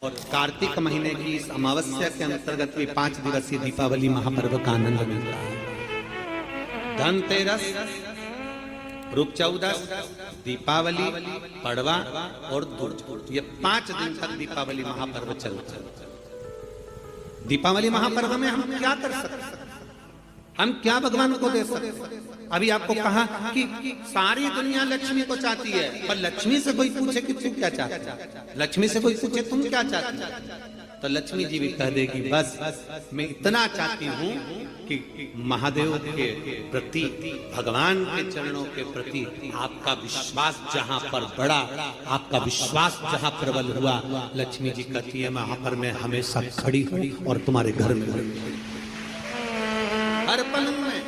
कार्तिक महीने की इस अमावस्या के अंतर्गत भी 5 दिवसीय दीपावली महापर्व का आनंद मिलता है। धनतेरस, रूप चौदस, दीपावली, पड़वा और दूज, ये 5 दिन तक दीपावली महापर्व चलता है। दीपावली महापर्व में हम क्या कर सकते हैं? हम क्या भगवान को दे सकते हैं? अभी आपको कहा कि सारी दुनिया लक्ष्मी को चाहती है, पर लक्ष्मी से कोई पूछे कि तू क्या चाहता है, लक्ष्मी से कोई पूछे तुम क्या चाहती है, तो लक्ष्मी जी भी कह देगी बस मैं इतना चाहती हूँ कि महादेव के प्रति, भगवान के चरणों के प्रति आपका विश्वास जहाँ पर बढ़ा, आपका विश्वास जहाँ प्रबल हुआ, लक्ष्मी जी कहती है वहां पर मैं हमेशा खड़ी हूँ और तुम्हारे घर में हर पल में।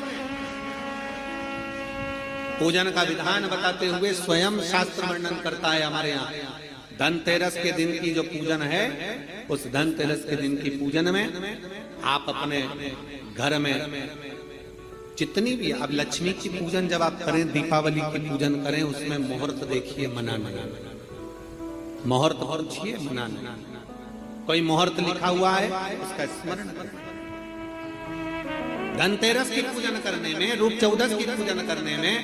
पूजन का विधान बताते हुए स्वयं शास्त्र वर्णन करता है हमारे यहाँ। धनतेरस के दिन की जो पूजन है, उस धनतेरस के दिन की पूजन में आप अपने घर में जितनी भी, अब लक्ष्मी की पूजन जब आप करें, दीपावली की पूजन करें, उसमें मुहूर्त देखिए, मनाना, मुहूर्त पूछिए, मनाना। कोई मुहूर्त लिखा हुआ है उसका स्मरण करें। धनतेरस की पूजन करने में, रूप चौदस की पूजन करने में,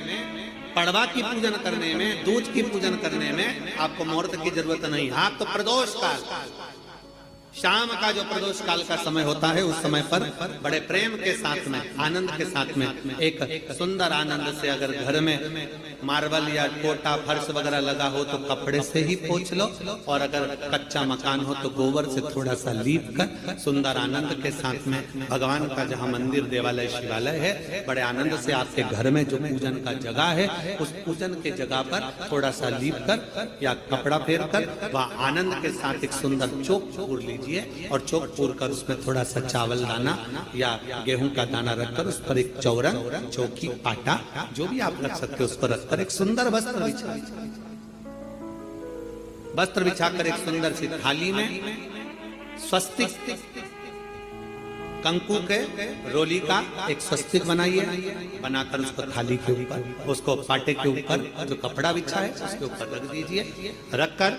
पड़वा की पूजन करने में, दूज की पूजन करने में आपको मुहूर्त की जरूरत नहीं। आप तो प्रदोष काल, शाम का जो प्रदोष काल का समय होता है, उस समय पर बड़े प्रेम के साथ में, आनंद के साथ में, एक सुंदर आनंद से, अगर घर में मार्बल या कोटा फर्श वगैरह लगा हो तो कपड़े से ही पोंछ लो, और अगर कच्चा मकान हो तो गोबर से थोड़ा सा लीप कर सुंदर आनंद के साथ में, भगवान का जहाँ मंदिर, देवालय, शिवालय है, बड़े आनंद से आपके घर में जो पूजन का जगह है, उस पूजन के जगह पर थोड़ा सा लीप कर या कपड़ा फेर कर वह आनंद के साथ एक सुंदर चौक पूर लीजिए, और चौक पूर कर उसमें थोड़ा सा चावल दाना या गेहूं का दाना रखकर उस पर एक चौरंग, चौकी, आटा, जो भी आप रख सकते हो उस पर रखकर एक सुंदर वस्त्र बिछा, वस्त्र बिछाकर एक सुंदर सी थाली में स्वस्तिक, कंकु के रोली का एक स्वस्तिक बनाइए, बनाकर उसको थाली के ऊपर, उसको पाटे के ऊपर जो कपड़ा बिछा है उसके ऊपर रख दीजिए। रखकर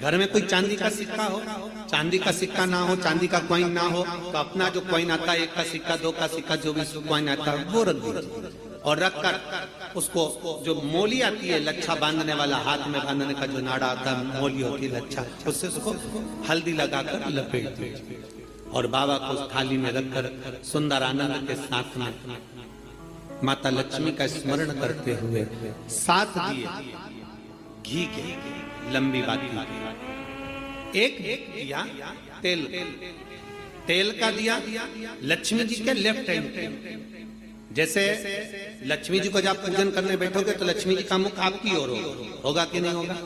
घर में कोई चांदी का सिक्का हो, चांदी का सिक्का ना हो, चांदी का कॉइन ना हो, तो अपना जो कॉइन आता है, 1 का सिक्का, 2 का सिक्का, जो भी कॉइन आता है वो रख दीजिए। और रखकर उसको जो मोली आती है, लच्छा बांधने वाला, हाथ में बांधने का जो नाड़ा आता है, मोली होती है लच्छा, उससे उसको हल्दी लगाकर लपेट दीजिए और बाबा को उस थाली में रखकर सुंदर आनंद के साथ में माता लक्ष्मी का स्मरण करते हुए 7 दिए घी के, लंबी बाती, एक दिया तेल का दिया लक्ष्मी जी के लेफ्ट हैंड। जैसे लक्ष्मी जी को जब पूजन करने बैठोगे तो लक्ष्मी जी का मुख आपकी ओर होगा कि नहीं होगा?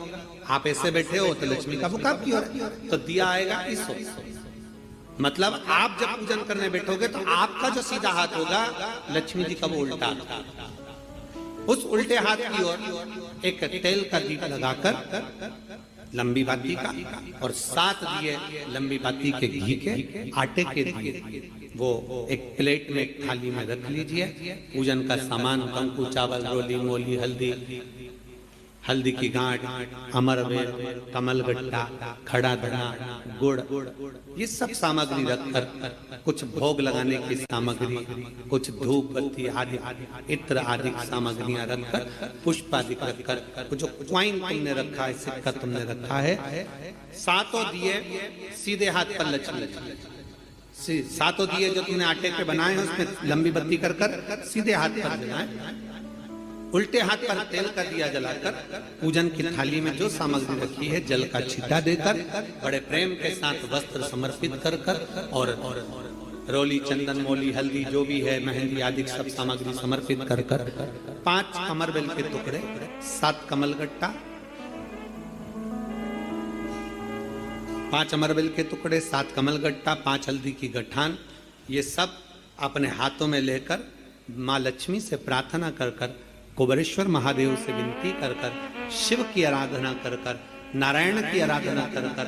आप ऐसे बैठे हो तो लक्ष्मी का मुख आपकी ओर, तो दिया आएगा इस ओर। मतलब आप जब पूजन करने बैठोगे तो आपका जो सीधा हाथ होगा, लक्ष्मी जी का वो उल्टा, उस उल्टे हाथ की ओर एक तेल का दीप लगाकर लंबी बाती का, और 7 दिए लंबी बाती के घी के, आटे के दिए, वो एक प्लेट में, एक थाली में रख लीजिए। पूजन का सामान, कंकु, चावल, रोली, मोली, हल्दी की गांठ, अमरवेल, कमलगट्टा, खड़ा धना, गुड़, ये सब सामग्री रखकर, कुछ भोग लगाने की सामग्री, कुछ धूप बत्ती आदि, इत्र आदि सामग्रियां रखकर, पुष्प आदि रखकर, जो क्वाइन तुमने रखा है, सिक्का तुमने रखा है, 7 दिए सीधे हाथ पर लक्ष्मी, 7 दिए जो तुमने आटे के बनाए हैं उसमें लंबी बत्ती कर सीधे हाथ पर जलाएं। उल्टे हाथ पर तेल का दिया जलाकर पूजन की थाली में जो सामग्री रखी है, जल का छींटा देकर, बड़े प्रेम के साथ वस्त्र समर्पित कर और रोली, चंदन, मोली, हल्दी, जो भी है, मेहंदी आदि सब सामग्री समर्पित कर 5 अमरबेल के टुकड़े, 7 कमलगट्टा, 5 अमरबेल के टुकड़े, 7 कमलगट्टा, 5 हल्दी की गठान, ये सब अपने हाथों में लेकर माँ लक्ष्मी से प्रार्थना कर कुबेरेश्वर महादेव से विनती कर शिव की आराधना कर नारायण की आराधना कर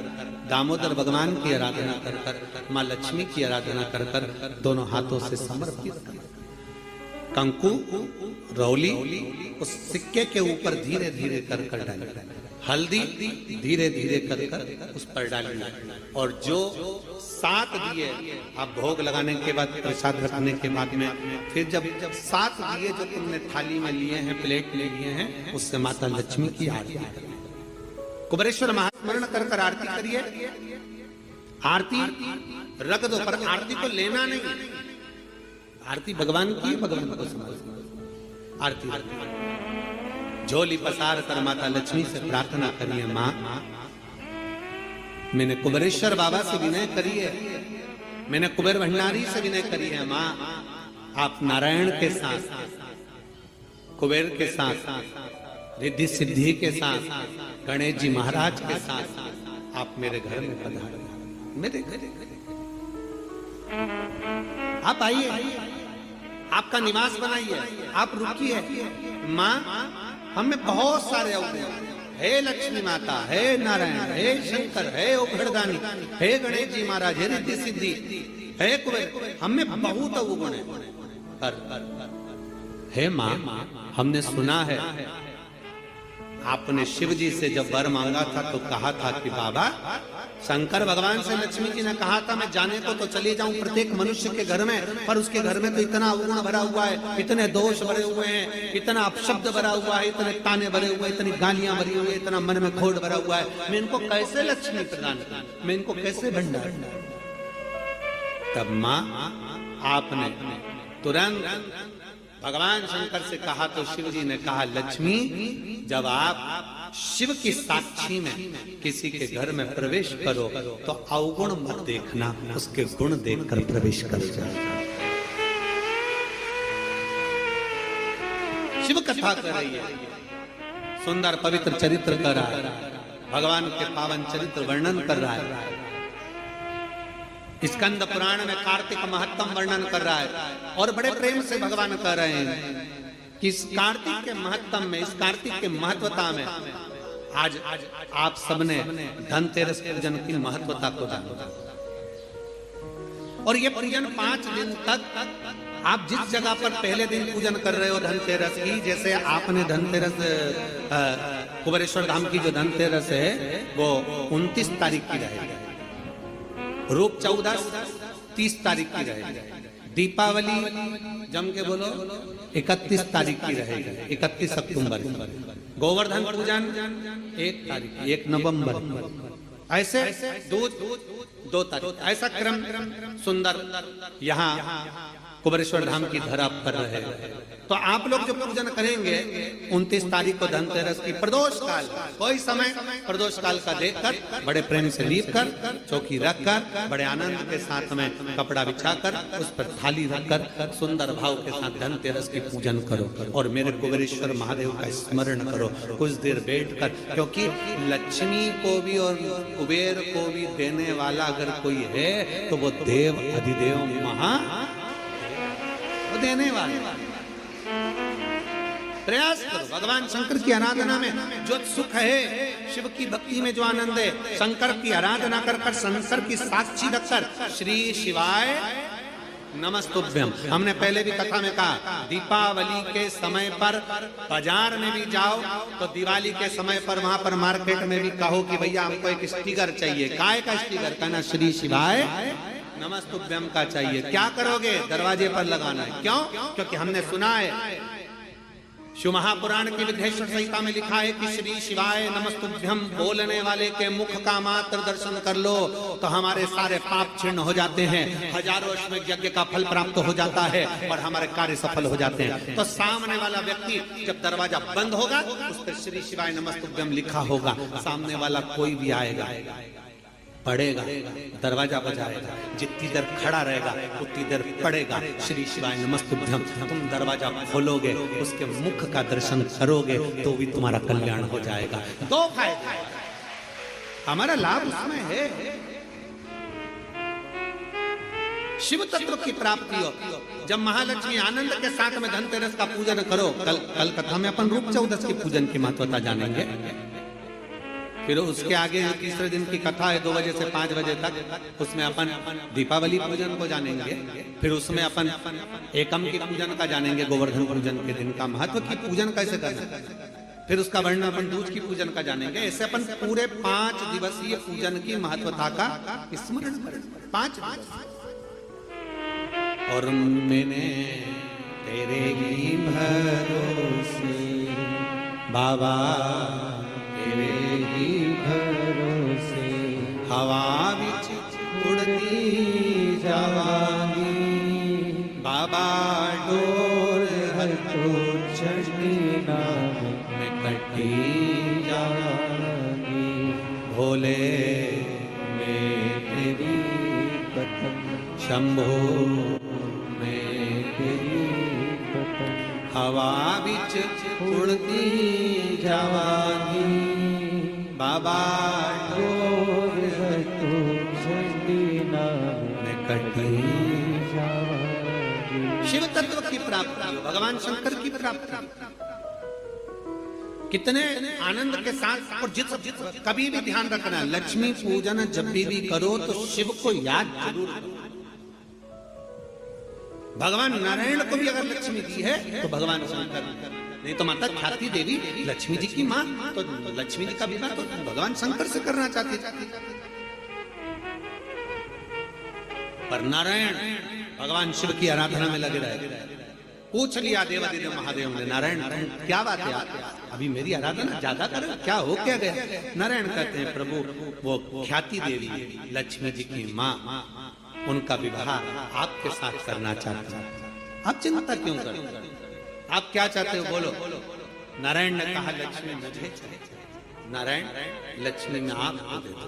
दामोदर भगवान की आराधना कर माँ लक्ष्मी की आराधना कर दोनों हाथों से समर्पित कर कंकु, रौली उस सिक्के के ऊपर धीरे धीरे कर डालें। हल्दी धीरे धीरे कर उस पर डालिए, और जो 7 दिए आप भोग लगाने के बाद, प्रसाद रखने के बाद में, फिर जब 7 दिए जो तुमने थाली में लिए हैं, प्लेट में लिए हैं, उससे माता लक्ष्मी की आरती करिए। कुबेरेश्वर महास्मरण कर कर आरती करिए। आरती रख दो, पर आरती को लेना नहीं। आरती भगवान की, भगवान को समझ। आरती झोली पसार कर माता लक्ष्मी से प्रार्थना करिए, माँ मैंने कुबेरेश्वर बाबा से विनय करी है, मैंने कुबेर भंडारी से विनय करी है, माँ आप नारायण के साथ, कुबेर के साथ, रिद्धि सिद्धि के साथ, गणेश जी महाराज के साथ आप मेरे घर में पधारे, मेरे घर आप आइए, आपका निवास बनाइए, आप रुकिए। माँ हम में बहुत सारे अवगुण, हे लक्ष्मी माता, हे नारायण, हे शंकर, हे ओघड़दानी, हे गणेश जी महाराज, हे रिद्धि सिद्धि, हे कुबेर, हम में बहुत अवगुण है। पर हे माँ हमने सुना है आपने शिव जी से जब वर मांगा था तो कहा था कि बाबा, शंकर भगवान से लक्ष्मी जी ने कहा था मैं जाने को तो चली जाऊं प्रत्येक मनुष्य के घर में, पर उसके घर में तो इतना अवगुण भरा हुआ है, इतने दोष भरे हुए हैं, इतना अपशब्द भरा हुआ है, इतने ताने भरे हुए, इतनी गालियां भरी हुई, इतना मन में खोट भरा हुआ है, मैं इनको कैसे लक्ष्मी प्रदान करूं, मैं इनको कैसे भंडार। तब माँ आपने तुरंत भगवान शंकर से कहा तो शिव जी ने कहा, लक्ष्मी जब आप शिव की साक्षी में किसी के घर में प्रवेश करो तो अवगुण मत देखना, उसके गुण देखकर प्रवेश कर जाओ। शिव कथा कर रही है, सुंदर पवित्र चरित्र कर रहा है, भगवान के पावन चरित्र वर्णन कर रहा है। स्कंद पुराण में कार्तिक महत्तम वर्णन कर रहा है, और बड़े प्रेम से भगवान कह रहे हैं कि इस कार्तिक के महत्तम में, इस कार्तिक के महत्वता में आज आप सबने धनतेरस पूजन की महत्वता को जाना, और ये पूजन 5 दिन तक आप जिस जगह पर पहले दिन पूजन कर रहे हो धनतेरस की, जैसे आपने धनतेरस कुबेरेश्वर धाम की जो धनतेरस है वो 29 तारीख की रहेगी, रूप 14 30 तारीख की रहेगी, दीपावली जम के बोलो 31 तारीख की रहेगी, 31 अक्टूबर, गोवर्धन पूजन 1 तारीख, 1 नवंबर, ऐसे 2 तारीख, ऐसा क्रम सुंदर यहाँ कुबेरेश्वर धाम की धरा पर रहे। तो आप लोग जो पूजन करेंगे 29 तारीख को धनतेरस की प्रदोष काल, कोई समय प्रदोष काल का देखकर बड़े प्रेम से लीप कर, चौकी रखकर, बड़े आनंद के साथ में कपड़ा बिछाकर, उस पर थाली रखकर सुंदर भाव के साथ धनतेरस की पूजन करो, और मेरे कुबेरेश्वर महादेव का स्मरण करो कुछ देर बैठकर, क्योंकि लक्ष्मी को भी और कुबेर को भी देने वाला अगर कोई है तो वो देव अधिदेव महा देने वाले। प्रयास करो भगवान शंकर की आराधना में जो सुख है, शिव की भक्ति में जो आनंद है, शंकर की आराधना कर कर, शंकर की साक्षी रखकर, श्री शिवाय नमस्तुभ्यम। हमने पहले भी कथा में कहा, दीपावली के समय पर बाजार में भी जाओ तो दिवाली के समय पर वहां पर मार्केट में भी कहो कि भैया हमको एक स्टिकर चाहिए, काय का स्टिकर, कहना श्री शिवाय नमस्तुभ्यम का चाहिए। क्या करोगे? दरवाजे पर लगाना है। क्यों? क्योंकि हमने सुना है, शिव महापुराण की विद्येश्वर संहिता में लिखा है कि श्री शिवाय नमस्तुभ्यम बोलने वाले के मुख का मात्र दर्शन कर लो तो हमारे सारे पाप क्षीण हो जाते हैं, हजारों अश्वमेध यज्ञ का फल प्राप्त हो जाता है और हमारे कार्य सफल हो जाते हैं। तो सामने वाला व्यक्ति जब दरवाजा बंद होगा उस पर श्री शिवाय नमस्तुभ्यम लिखा होगा, सामने वाला कोई भी आएगा, पढ़ेगा, दरवाजा बजाएगा, जितनी देर खड़ा रहेगा उतनी देर पढ़ेगा श्री शिवाय नमस्तुभ्यम। तुम दरवाजा खोलोगे, उसके मुख का दर्शन करोगे तो भी तुम्हारा कल्याण हो जाएगा। 2 फायदे, हमारा लाभ उसमें है, शिव तत्व की प्राप्ति हो। जब महालक्ष्मी आनंद के साथ में धनतेरस का पूजन करो, कल कथा में अपन रूप 14 की पूजन की महत्वता जानेंगे। फिर उसके आगे तीसरे दिन की कथा है 2 बजे से 5 बजे तक, उसमें अपन दीपावली पूजन को जानेंगे। फिर उसमें अपन एकम की पूजन का जानेंगे, गोवर्धन पूजन के दिन का महत्व की पूजन कैसे करना। फिर उसका वर्णन अपन दूज की पूजन का जानेंगे। ऐसे अपन पूरे 5 दिवसीय पूजन की महत्वता का स्मरण करें। 5 दिवस। और मैंने तेरे ही भरोसे बाबा, तेरे ही भरोसे हवा विच उड़ती जावांगी बाबा, डोर हर तो चढ़ती नाम में कटी जावांगी। भोले मैं तेरी कथम, शंभो मैं तेरी कथम, हवा बिच उड़ती जावांगी बाबा, डोर हर तो चढ़ती नाम में कटी जावांगी। शिव तत्व की प्राप्ति, भगवान शंकर की प्राप्ति कितने आनंद के साथ। और जिस कभी भी ध्यान रखना, लक्ष्मी पूजन जब भी करो तो शिव को याद जरूर करो। भगवान नारायण को भी अगर लक्ष्मी दी है तो भगवान शंकर, नहीं तो माता ख्याति देवी लक्ष्मी जी की मां, तो लक्ष्मी जी का विवाह तो भगवान शंकर से करना चाहती थी। पर नारायण भगवान शिव की आराधना में लगे रहे। पूछ लिया देवादिदेव महादेव ने, नारायण क्या बात है, अभी मेरी आराधना ज्यादा करो, क्या हो क्या गया? नारायण कहते हैं, प्रभु वो ख्याति देवी लक्ष्मी जी की माँ, उनका विवाह आपके साथ करना चाहते हैं। आप चिंता क्यों करते, आप क्या चाहते हो बोलो। नारायण ने कहा लक्ष्मी मुझे चाहिए। नारायण लक्ष्मी में आपको दे दो,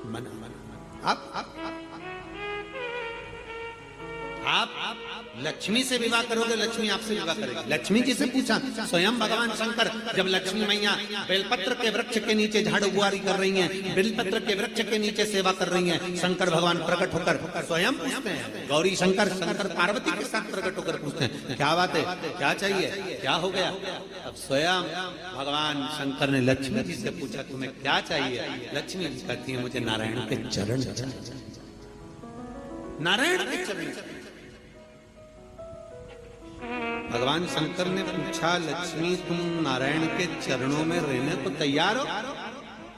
मन आप लक्ष्मी से विवाह करोगे, लक्ष्मी आपसे विवाह करेगी। लक्ष्मी जी से पूछा, स्वयं भगवान शंकर जब लक्ष्मी मैया बेलपत्र के वृक्ष के नीचे झाड़ू बुआरी कर रही हैं, बेलपत्र के वृक्ष के नीचे सेवा कर रही हैं, शंकर भगवान प्रकट होकर स्वयं पूछते हैं, गौरी शंकर, शंकर पार्वती के साथ प्रकट होकर पूछते हैं, क्या बात है, क्या चाहिए, क्या हो गया? अब स्वयं भगवान शंकर ने लक्ष्मी जी से पूछा, तुम्हें क्या चाहिए? लक्ष्मी जी कहती है, मुझे नारायण के चरण चाहिए। नारायण के चरण। भगवान शंकर ने पूछा, लक्ष्मी तुम नारायण के चरणों में रहने को तैयार हो?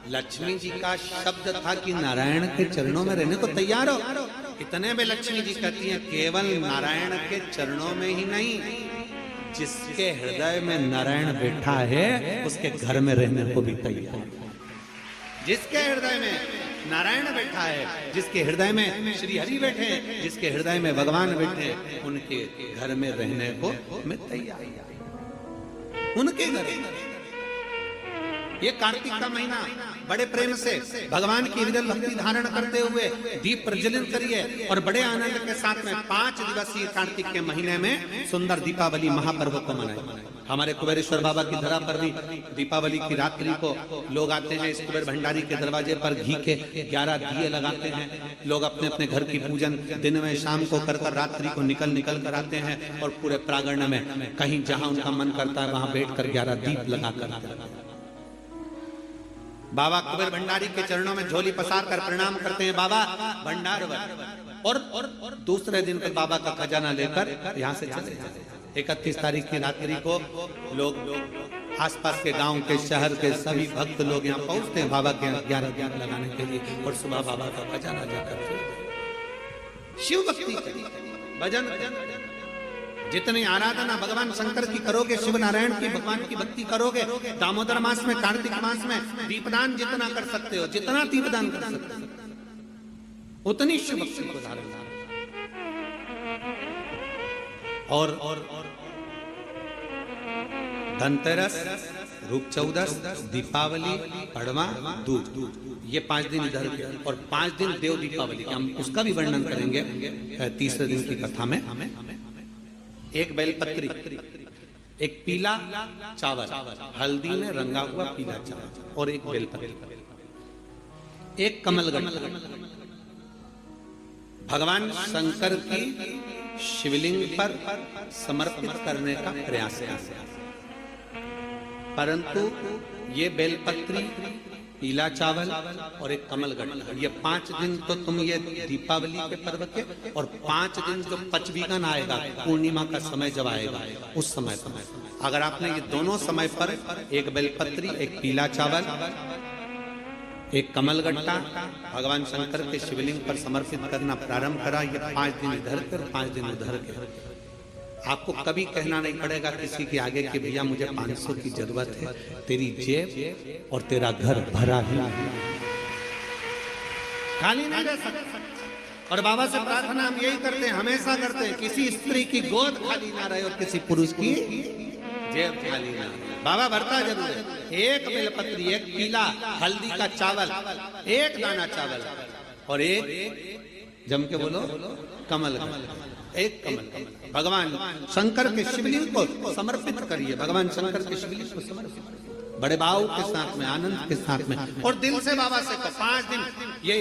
लक्ष्मी जी का शब्द था कि नारायण के चरणों में रहने को तैयार हो। इतने में लक्ष्मी जी कहती हैं, केवल नारायण के चरणों में ही नहीं, जिसके हृदय में नारायण बैठा है उसके घर में रहने को भी तैयार। जिसके हृदय में नारायण बैठा है, जिसके हृदय में श्री हरि बैठे, जिसके हृदय में भगवान बैठे, उनके घर में रहने को मैं तैयार। उनके घर। ये कार्तिक का महीना बड़े प्रेम से भगवान की हृदय भक्ति धारण करते हुए दीप प्रज्वलित करिए और बड़े आनंद के साथ में 5 दिवसीय कार्तिक के महीने में सुंदर दीपावली महापर्व को मनाए। हमारे कुबेरेश्वर बाबा की धरा पर भी दीपावली की रात्रि को लोग आते हैं, इस कुबेर भंडारी के दरवाजे पर घी के 11 दिए लगाते हैं। लोग अपने अपने घर की पूजन दिन में शाम को कर रात्रि को निकल कर आते हैं और पूरे प्रांगण में कहीं जहां उनका मन करता है वहां बैठ कर 11 दीप लगा कर बाबा कुबेर भंडारी के चरणों में झोली पसार कर प्रणाम करते हैं, बाबा भंडार और दूसरे दिन तक बाबा का खजाना लेकर यहाँ से चले जाते हैं। 31 तारीख की रात्रि को लोग आसपास के गांव के शहर के सभी भक्त लोग यहाँ पहुंचते हैं बाबा के 11 दीप लगाने के लिए और सुबह बाबा का खजाना जाकर शिव भक्ति भजन। जितनी आराधना भगवान शंकर की करोगे, शिव नारायण की भगवान की भक्ति करोगे, दामोदर मास में, कार्तिक मास में दीपदान जितना कर सकते हो, जितना दीपदान कर सकते हो, उतनी शिव भक्ति को धारण। और धनतेरस, रूप चौदस, दीपावली, पड़वा, दूज, ये 5 दिन इधर के और 5 दिन देव दीपावली के, हम उसका भी वर्णन करेंगे तीसरे दिन की कथा में। एक बेलपत्री, एक पीला चावल, हल्दी में रंगा हुआ पीला चावल और एक बेलपत्री, एक कमलगढ़ भगवान शंकर की शिवलिंग पर समर्पित करने का प्रयास है। परंतु ये बेलपत्री पीला चावल और एक कमल गट्टा। ये 5 दिन तो तुम ये दीपावली के पर्व के, और 5 दिन जो पचवीगन आएगा, पूर्णिमा का समय जब आएगा, उस समय पर अगर आपने ये दोनों समय पर एक बेलपत्री, एक पीला चावल, एक कमल गट्टा भगवान शंकर के शिवलिंग पर समर्पित करना प्रारंभ करा, ये 5 दिन इधर के और 5 दिन उधर के, आपको कभी कहना नहीं पड़ेगा किसी के आगे कि भैया मुझे 500 की जरूरत है। तेरी जेब और तेरा घर भरा ही, खाली नहीं रह सकता। और बाबा से प्रार्थना हम यही करते हैं, हमेशा करते हैं, किसी स्त्री की गोद खाली ना रहे और किसी पुरुष की जेब खाली ना रहे। बाबा भरता जरूर है। एक बेलपत्री, एक पीला हल्दी का चावल, एक दाना चावल और एक जम के बोलो कमल, एक कमल भगवान शंकर के शिवलिंग को समर्पित करिए। भगवान शंकर के शिवलिंग को समर्पित, बड़े भाव के साथ में, आनंद के साथ में, और दिल से बाबा से 5 दिन। ये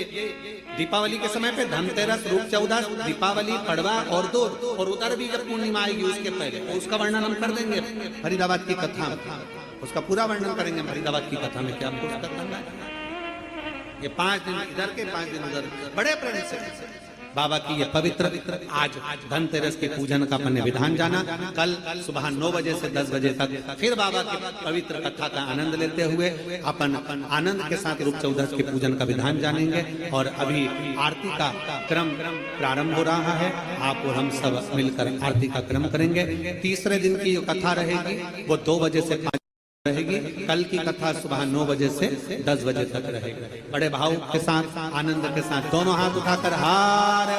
दीपावली के समय पे धनतेरस, रूप चौदस, दीपावली, पड़वा और दो, और उधर भी जब पूर्णिमा आएगी उसके पहले, तो उसका वर्णन हम कर देंगे फरीदाबाद की कथा में, उसका पूरा वर्णन करेंगे फरीदाबाद की कथा में। क्या आपको उसका करना है? ये 5 दिन इधर के, 5 दिन उधर, बड़े प्रेम से बाबा की ये पवित्र आज धनतेरस के पूजन का अपने विधान जाना। कल सुबह 9 बजे से 10 बजे तक फिर बाबा की पवित्र कथा का आनंद लेते हुए अपन आनंद के साथ रूप चौदस के पूजन का विधान जानेंगे। और अभी आरती का क्रम प्रारंभ हो रहा है, आप और हम सब मिलकर आरती का क्रम करेंगे। तीसरे दिन की जो कथा रहेगी वो 2 बजे से 5 रहेगी। कल की कथा सुबह 9 बजे से 10 बजे तक रहेगी। बड़े भाव के साथ, आनंद के साथ दोनों हाथ उठाकर हर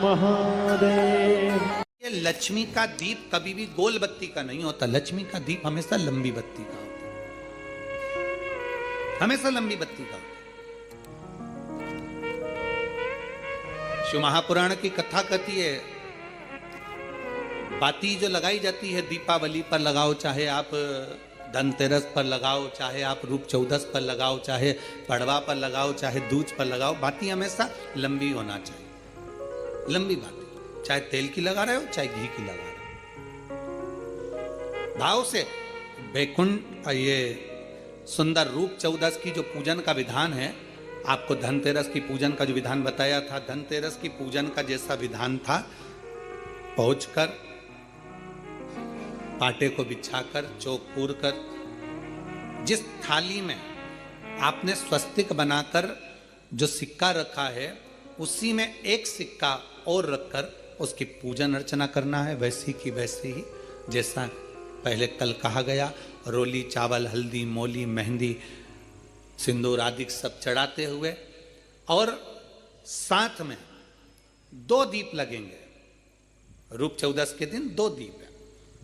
महादेव। ये लक्ष्मी का दीप कभी भी गोल बत्ती का नहीं होता, लक्ष्मी का दीप हमेशा लंबी बत्ती का होता है, हमेशा लंबी बत्ती का होता है। शिव महापुराण की कथा कहती है, बाती जो लगाई जाती है दीपावली पर लगाओ, चाहे आप धनतेरस पर लगाओ, चाहे आप रूप चौदस पर लगाओ, चाहे पड़वा पर लगाओ, चाहे दूज पर लगाओ, बाती हमेशा लंबी होना चाहिए, लंबी बाती। चाहे तेल की लगा रहे हो, चाहे घी की लगा रहे हो, भाव से। वैकुंठ ये सुंदर रूप चौदस की जो पूजन का विधान है, आपको धनतेरस की पूजन का जो विधान बताया था, धनतेरस की पूजन का जैसा विधान था, पहुंचकर पाटे को बिछाकर, चौक पूर कर, जिस थाली में आपने स्वस्तिक बनाकर जो सिक्का रखा है, उसी में एक सिक्का और रखकर उसकी पूजन अर्चना करना है, वैसी की वैसी ही जैसा पहले कल कहा गया। रोली, चावल, हल्दी, मोली, मेहंदी, सिंदूर आदि सब चढ़ाते हुए, और साथ में 2 दीप लगेंगे। रूप चौदस के दिन 2 दीप है।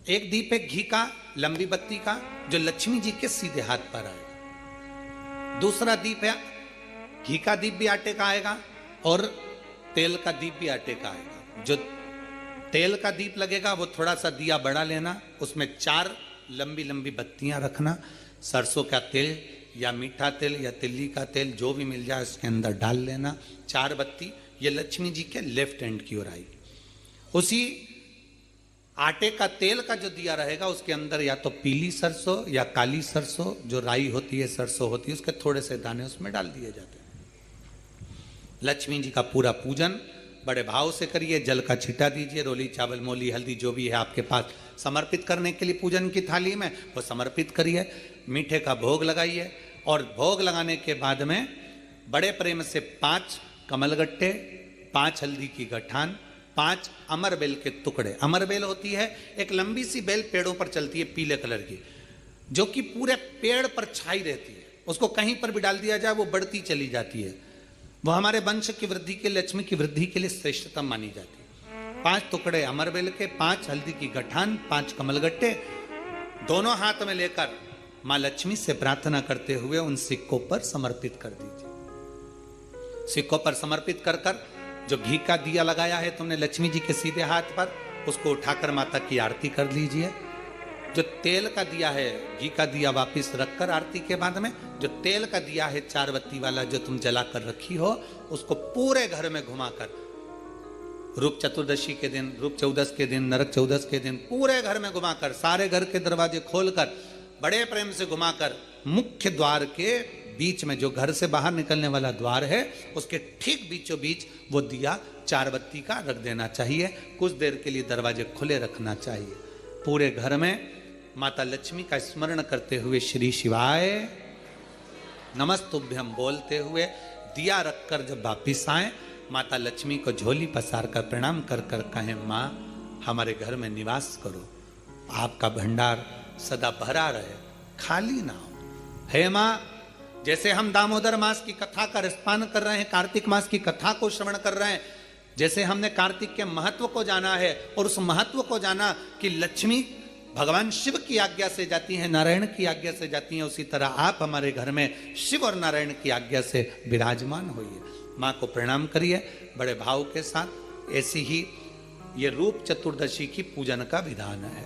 एक दीप है घी का, लंबी बत्ती का, जो लक्ष्मी जी के सीधे हाथ पर आएगा। दूसरा दीप है घी का दीप भी आटे का आएगा, और तेल का दीप भी आटे का आएगा। जो तेल का दीप लगेगा वो थोड़ा सा दिया बड़ा लेना, उसमें 4 लंबी लंबी बत्तियां रखना, सरसों का तेल या मीठा तेल या तिल्ली का तेल जो भी मिल जाए उसके अंदर डाल लेना। 4 बत्ती ये लक्ष्मी जी के लेफ्ट हैंड की ओर आएगी। उसी आटे का तेल का जो दिया रहेगा उसके अंदर या तो पीली सरसों या काली सरसों, जो राई होती है, सरसों होती है, उसके थोड़े से दाने उसमें डाल दिए जाते हैं। लक्ष्मी जी का पूरा पूजन बड़े भाव से करिए, जल का छिटा दीजिए, रोली, चावल, मोली, हल्दी जो भी है आपके पास समर्पित करने के लिए पूजन की थाली में, वो समर्पित करिए। मीठे का भोग लगाइए, और भोग लगाने के बाद में बड़े प्रेम से 5 कमलगट्टे, 5 हल्दी की गठान, 5 अमर बेल के टुकड़े। अमर बेल होती है एक लंबी सी बेल, पेड़ों पर चलती है, पीले कलर की, जो कि पूरे पेड़ पर छाई रहती है। उसको कहीं पर भी डाल दिया जाए वो बढ़ती चली जाती है। वो हमारे वंश की वृद्धि के, लक्ष्मी की वृद्धि के लिए श्रेष्ठतम मानी जाती है। 5 टुकड़े अमर बेल के, 5 हल्दी की गठान, 5 कमलगट्टे, दोनों हाथ में लेकर मां लक्ष्मी से प्रार्थना करते हुए उन सिक्कों पर समर्पित कर दीजिए। सिक्कों पर समर्पित कर कर जो घी का दिया लगाया है तुमने लक्ष्मी जी के सीधे हाथ पर, उसको उठाकर माता की आरती कर लीजिए। जो तेल का दिया है, घी का दिया वापस रखकर आरती के बाद में जो तेल का दिया है 4 बत्ती वाला जो तुम जलाकर रखी हो, उसको पूरे घर में घुमाकर, रूप चतुर्दशी के दिन, रूप चौदस के दिन, नरक चौदस के दिन पूरे घर में घुमाकर, सारे घर के दरवाजे खोलकर बड़े प्रेम से घुमाकर मुख्य द्वार के बीच में, जो घर से बाहर निकलने वाला द्वार है, उसके ठीक बीचों बीच वो दिया 4 बत्ती का रख देना चाहिए। कुछ देर के लिए दरवाजे खुले रखना चाहिए। पूरे घर में माता लक्ष्मी का स्मरण करते हुए श्री शिवाय नमस्तुभ्यम बोलते हुए दिया रखकर जब वापिस आए, माता लक्ष्मी को झोली पसार कर प्रणाम कर कर कहें, माँ हमारे घर में निवास करो, आपका भंडार सदा भरा रहे, खाली ना हो। हे माँ, जैसे हम दामोदर मास की कथा का रसपान कर रहे हैं, कार्तिक मास की कथा को श्रवण कर रहे हैं, जैसे हमने कार्तिक के महत्व को जाना है और उस महत्व को जाना कि लक्ष्मी भगवान शिव की आज्ञा से जाती है, नारायण की आज्ञा से जाती हैं, उसी तरह आप हमारे घर में शिव और नारायण की आज्ञा से विराजमान होइए। माँ को प्रणाम करिए बड़े भाव के साथ। ऐसी ही ये रूप चतुर्दशी की पूजन का विधान है।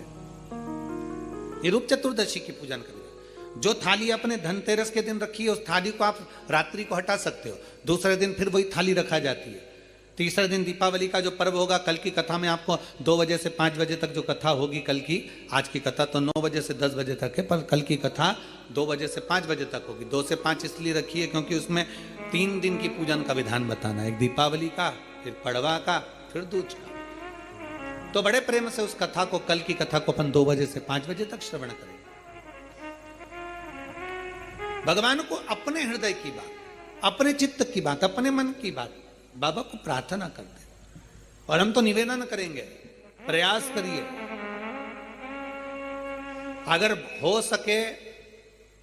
ये रूप चतुर्दशी की पूजन का विधान, जो थाली अपने धनतेरस के दिन रखी है उस थाली को आप रात्रि को हटा सकते हो, दूसरे दिन फिर वही थाली रखा जाती है। तीसरे दिन दीपावली का जो पर्व होगा, कल की कथा में आपको 2 बजे से 5 बजे तक जो कथा होगी कल की, आज की कथा तो 9 बजे से 10 बजे तक है, पर कल की कथा 2 बजे से 5 बजे तक होगी। 2 से 5 इसलिए रखी है क्योंकि उसमें 3 दिन की पूजन का विधान बताना है, एक दीपावली का, फिर पड़वा का, फिर दूज का। तो बड़े प्रेम से उस कथा को, कल की कथा को अपन 2 बजे से 5 बजे तक श्रवण करेंगे। भगवान को अपने हृदय की बात, अपने चित्त की बात, अपने मन की बात बाबा को प्रार्थना करते हैं। और हम तो निवेदन करेंगे, प्रयास करिए, अगर हो सके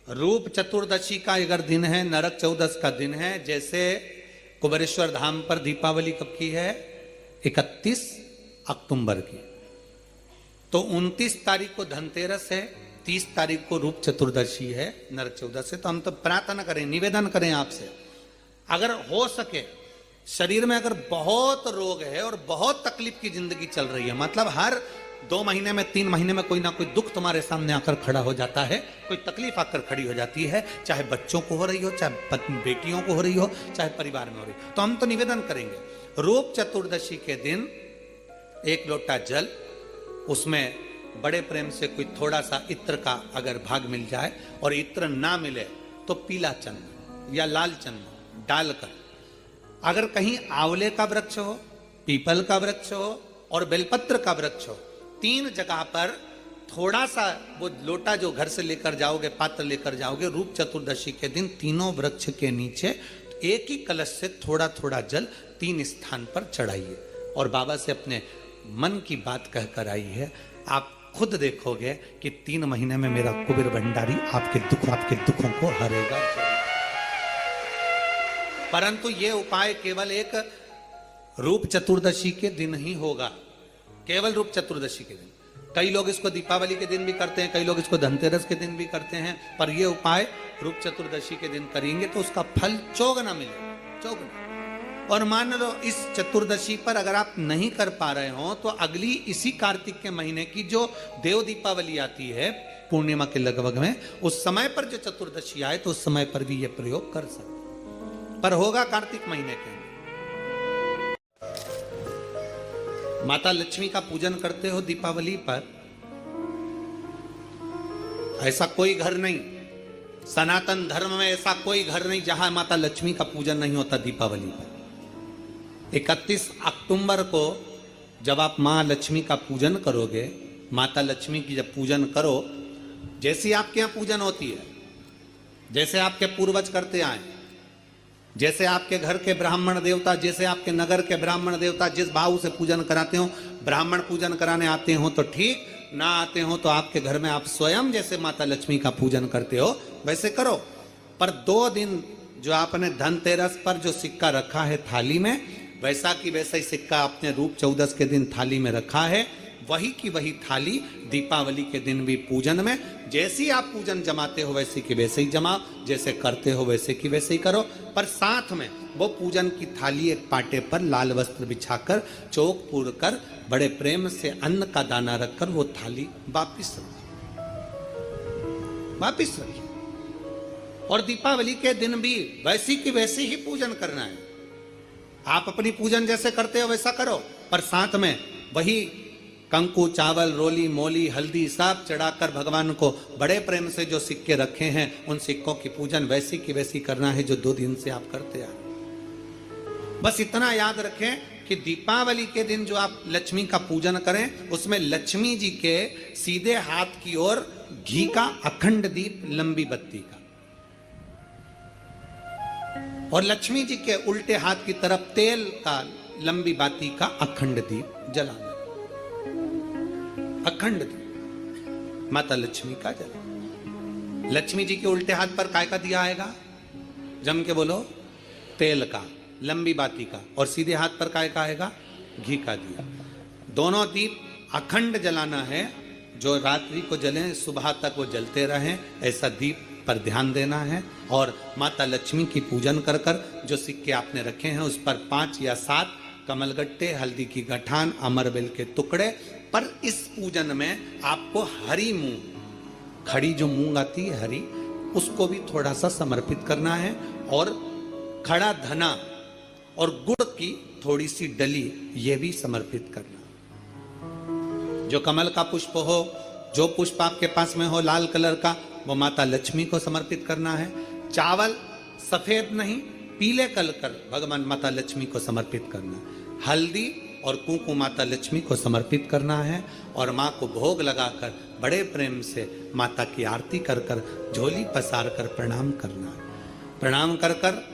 रूप चतुर्दशी का अगर दिन है, नरक चौदस का दिन है, जैसे कुबेरेश्वर धाम पर दीपावली कब की है, 31 अक्टूबर की, तो 29 तारीख को धनतेरस है, 30 तारीख को रूप चतुर्दशी है, नरक चौदस है। तो हम तो प्रार्थना करें, निवेदन करें आपसे, अगर हो सके, शरीर में अगर बहुत रोग है और बहुत तकलीफ की जिंदगी चल रही है, मतलब हर 2 महीने में 3 महीने में कोई ना कोई दुख तुम्हारे सामने आकर खड़ा हो जाता है, कोई तकलीफ आकर खड़ी हो जाती है, चाहे बच्चों को हो रही हो, चाहे बेटियों को हो रही हो, चाहे परिवार में हो रही हो, तो हम तो निवेदन करेंगे रूप चतुर्दशी के दिन 1 लोटा जल, उसमें बड़े प्रेम से कोई थोड़ा सा इत्र का अगर भाग मिल जाए, और इत्र ना मिले तो पीला चंदन या लाल चंदन डालकर, अगर कहीं आंवले का वृक्ष हो, पीपल का वृक्ष हो और बेलपत्र का वृक्ष हो, 3 जगह पर थोड़ा सा वो लोटा जो घर से लेकर जाओगे, पात्र लेकर जाओगे, रूप चतुर्दशी के दिन तीनों वृक्ष के नीचे एक ही कलश से थोड़ा थोड़ा जल 3 स्थान पर चढ़ाइए और बाबा से अपने मन की बात कहकर आई है। आप खुद देखोगे कि 3 महीने में मेरा कुबेर भंडारी आपके दुखों को हरेगा। परंतु ये उपाय केवल एक रूप चतुर्दशी के दिन ही होगा, केवल रूप चतुर्दशी के दिन। कई लोग इसको दीपावली के दिन भी करते हैं, कई लोग इसको धनतेरस के दिन भी करते हैं, पर यह उपाय रूप चतुर्दशी के दिन करेंगे तो उसका फल चौगुना मिलेगा, चौगुना। और मान लो इस चतुर्दशी पर अगर आप नहीं कर पा रहे हो तो अगली इसी कार्तिक के महीने की जो देव दीपावली आती है पूर्णिमा के लगभग में, उस समय पर जो चतुर्दशी आए तो उस समय पर भी यह प्रयोग कर सकते, पर होगा कार्तिक महीने के अंदर। माता लक्ष्मी का पूजन करते हो दीपावली पर, ऐसा कोई घर नहीं, सनातन धर्म में ऐसा कोई घर नहीं जहां माता लक्ष्मी का पूजन नहीं होता दीपावली पर। 31 अक्टूबर को जब आप मां लक्ष्मी का पूजन करोगे, माता लक्ष्मी की जब पूजन करो, जैसी आपके यहां पूजन होती है, जैसे आपके पूर्वज करते आए, जैसे आपके घर के ब्राह्मण देवता, जैसे आपके नगर के ब्राह्मण देवता जिस भाव से पूजन कराते हो, ब्राह्मण पूजन कराने आते हो तो ठीक, ना आते हो तो आपके घर में आप स्वयं जैसे माता लक्ष्मी का पूजन करते हो वैसे करो। पर 2 दिन जो आपने धनतेरस पर जो सिक्का रखा है थाली में, वैसा की वैसा ही सिक्का आपने रूप चौदस के दिन थाली में रखा है, वही की वही थाली दीपावली के दिन भी पूजन में जैसी आप पूजन जमाते हो वैसे की वैसे ही जमाओ, जैसे करते हो वैसे की वैसे ही करो। पर साथ में वो पूजन की थाली एक पाटे पर लाल वस्त्र बिछाकर चौक पूर कर बड़े प्रेम से अन्न का दाना रखकर वो थाली वापिस रखिए। और दीपावली के दिन भी वैसी की वैसे ही पूजन करना है। आप अपनी पूजन जैसे करते हो वैसा करो, पर साथ में वही कंकु, चावल, रोली, मोली, हल्दी सब चढ़ाकर भगवान को बड़े प्रेम से जो सिक्के रखे हैं, उन सिक्कों की पूजन वैसी की वैसी करना है जो 2 दिन से आप करते आ रहे। बस इतना याद रखें कि दीपावली के दिन जो आप लक्ष्मी का पूजन करें, उसमें लक्ष्मी जी के सीधे हाथ की ओर घी का अखंड दीप, लंबी बत्ती का, और लक्ष्मी जी के उल्टे हाथ की तरफ तेल का, लंबी बाती का अखंड दीप जलाना। अखंड दीप माता लक्ष्मी का जल। लक्ष्मी जी के उल्टे हाथ पर काय का दिया आएगा? जम के बोलो, तेल का, लंबी बाती का, और सीधे हाथ पर काय का आएगा? घी का दिया। दोनों दीप अखंड जलाना है, जो रात्रि को जलें, सुबह तक वो जलते रहें, ऐसा दीप पर ध्यान देना है। और माता लक्ष्मी की पूजन कर कर जो सिक्के आपने रखे हैं उस पर 5 या 7 कमलगट्टे, हल्दी की गठान, अमरबेल के टुकड़े। पर इस पूजन में आपको हरी मूंग, खड़ी जो मूंग आती है हरी, उसको भी थोड़ा सा समर्पित करना है, और खड़ा धना और गुड़ की थोड़ी सी डली, ये भी समर्पित करना। जो कमल का पुष्प हो, जो पुष्प आपके पास में हो लाल कलर का, वो माता लक्ष्मी को समर्पित करना है। चावल सफेद नहीं, पीले कलर कर भगवान माता लक्ष्मी को समर्पित करना है। हल्दी और कुंकु माता लक्ष्मी को समर्पित करना है, और माँ को भोग लगाकर बड़े प्रेम से माता की आरती कर कर, झोली पसार कर प्रणाम करना है। प्रणाम कर कर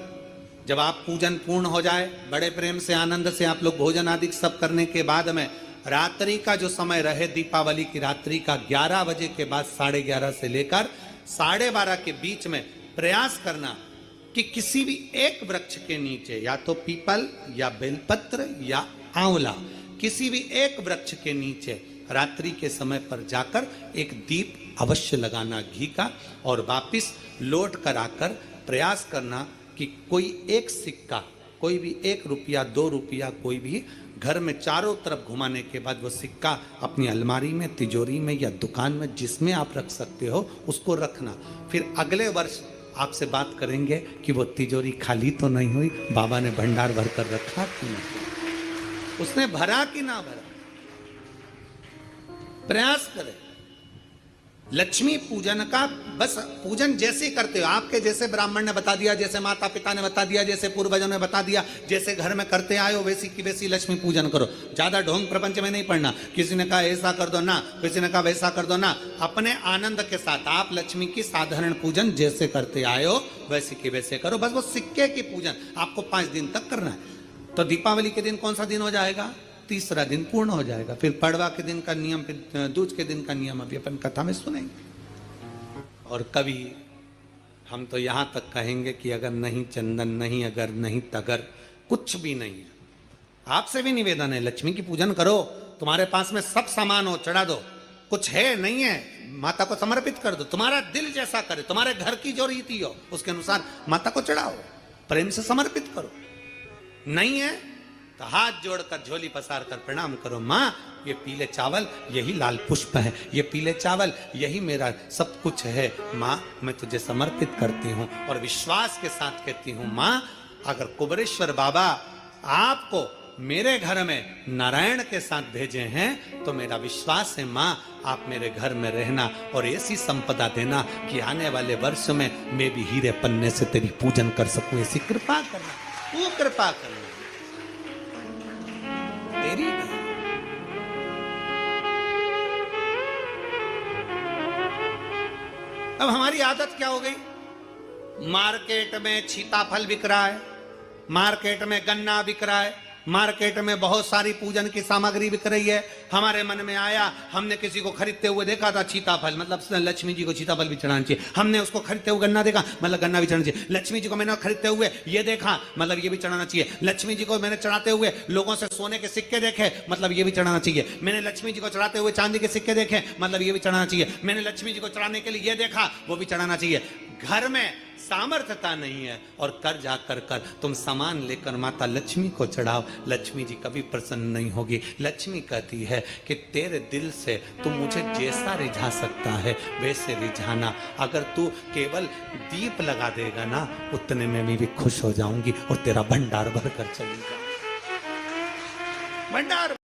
जब आप पूजन पूर्ण हो जाए, बड़े प्रेम से आनंद से आप लोग भोजन आदि सब करने के बाद में रात्रि का जो समय रहे, दीपावली की रात्रि का 11 बजे के बाद 11:30 से लेकर 12:30 के बीच में प्रयास करना कि किसी भी एक वृक्ष के नीचे, या तो पीपल या बेलपत्र या आंवला, किसी भी एक वृक्ष के नीचे रात्रि के समय पर जाकर एक दीप अवश्य लगाना घी का, और वापिस लौट कर आकर प्रयास करना कि कोई एक सिक्का, कोई भी 1 रुपया 2 रुपया, कोई भी घर में चारों तरफ घुमाने के बाद वो सिक्का अपनी अलमारी में, तिजोरी में या दुकान में, जिसमें आप रख सकते हो उसको रखना। फिर अगले वर्ष आपसे बात करेंगे कि वो तिजोरी खाली तो नहीं हुई, बाबा ने भंडार भर कर रखा कि नहीं, उसने भरा कि ना भरा। प्रयास करें। लक्ष्मी पूजन का बस पूजन जैसे करते हो, आपके जैसे ब्राह्मण ने बता दिया, जैसे माता पिता ने बता दिया, जैसे पूर्वजों ने बता दिया, जैसे घर में करते आए हो, वैसी की वैसी लक्ष्मी पूजन करो। ज्यादा ढोंग प्रपंच में नहीं पड़ना। किसी ने कहा ऐसा कर दो ना, किसी ने कहा वैसा कर दो ना। अपने आनंद के साथ आप लक्ष्मी की साधारण पूजन जैसे करते आए हो वैसी की वैसे करो। बस वो सिक्के की पूजन आपको 5 दिन तक करना है। तो दीपावली के दिन कौन सा दिन हो जाएगा? तीसरा दिन पूर्ण हो जाएगा। फिर पड़वा के दिन का नियम, फिर दूज के दिन का नियम अभी अपन कथा में सुनेंगे। और कभी हम तो यहां तक कहेंगे कि अगर नहीं चंदन, नहीं अगर, नहीं तगर, कुछ भी नहीं है, आपसे भी निवेदन है लक्ष्मी की पूजन करो। तुम्हारे पास में सब सामान हो, चढ़ा दो। कुछ है नहीं है, माता को समर्पित कर दो। तुम्हारा दिल जैसा करे, तुम्हारे घर की जो रीति हो उसके अनुसार माता को चढ़ाओ, प्रेम से समर्पित करो। नहीं है तो हाथ जोड़कर झोली पसार कर प्रणाम करो। माँ, ये पीले चावल यही लाल पुष्प है, ये पीले चावल यही मेरा सब कुछ है। माँ, मैं तुझे समर्पित करती हूँ और विश्वास के साथ कहती हूँ, माँ, अगर कुबेरेश्वर बाबा आपको मेरे घर में नारायण के साथ भेजे हैं तो मेरा विश्वास है माँ, आप मेरे घर में रहना और ऐसी संपदा देना कि आने वाले वर्ष में मैं भी हीरे पन्ने से तेरी पूजन कर सकूं। ऐसी कृपा करना, तू कृपा करना तेरी। अब हमारी आदत क्या हो गई? मार्केट में सीताफल बिक रहा है, मार्केट में गन्ना बिक रहा है, मार्केट में बहुत सारी पूजन की सामग्री बिक रही है। हमारे मन में आया, हमने किसी को खरीदते हुए देखा था सीताफल, मतलब लक्ष्मी जी को सीताफल भी चढ़ाना चाहिए। हमने उसको खरीदते हुए गन्ना देखा, मतलब गन्ना भी चढ़ाना चाहिए। लक्ष्मी जी को मैंने खरीदते हुए ये देखा, मतलब ये भी चढ़ाना चाहिए। लक्ष्मी जी को मैंने चढ़ाते हुए लोगों से सोने के सिक्के देखे, मतलब ये भी चढ़ाना चाहिए। मैंने लक्ष्मी जी को चढ़ाते हुए चांदी के सिक्के देखे, मतलब ये भी चढ़ाना चाहिए। मैंने लक्ष्मी जी को चढ़ाने के लिए ये देखा, वो भी चढ़ाना चाहिए। घर में सामर्थ्यता नहीं है और कर जा कर तुम सामान लेकर माता लक्ष्मी को चढ़ाओ, लक्ष्मी जी कभी प्रसन्न नहीं होगी। लक्ष्मी कहती है कि तेरे दिल से तू मुझे जैसा रिझा सकता है वैसे रिझाना। अगर तू केवल दीप लगा देगा ना, उतने में मैं भी खुश हो जाऊंगी और तेरा भंडार भर कर चलेगा। भंडार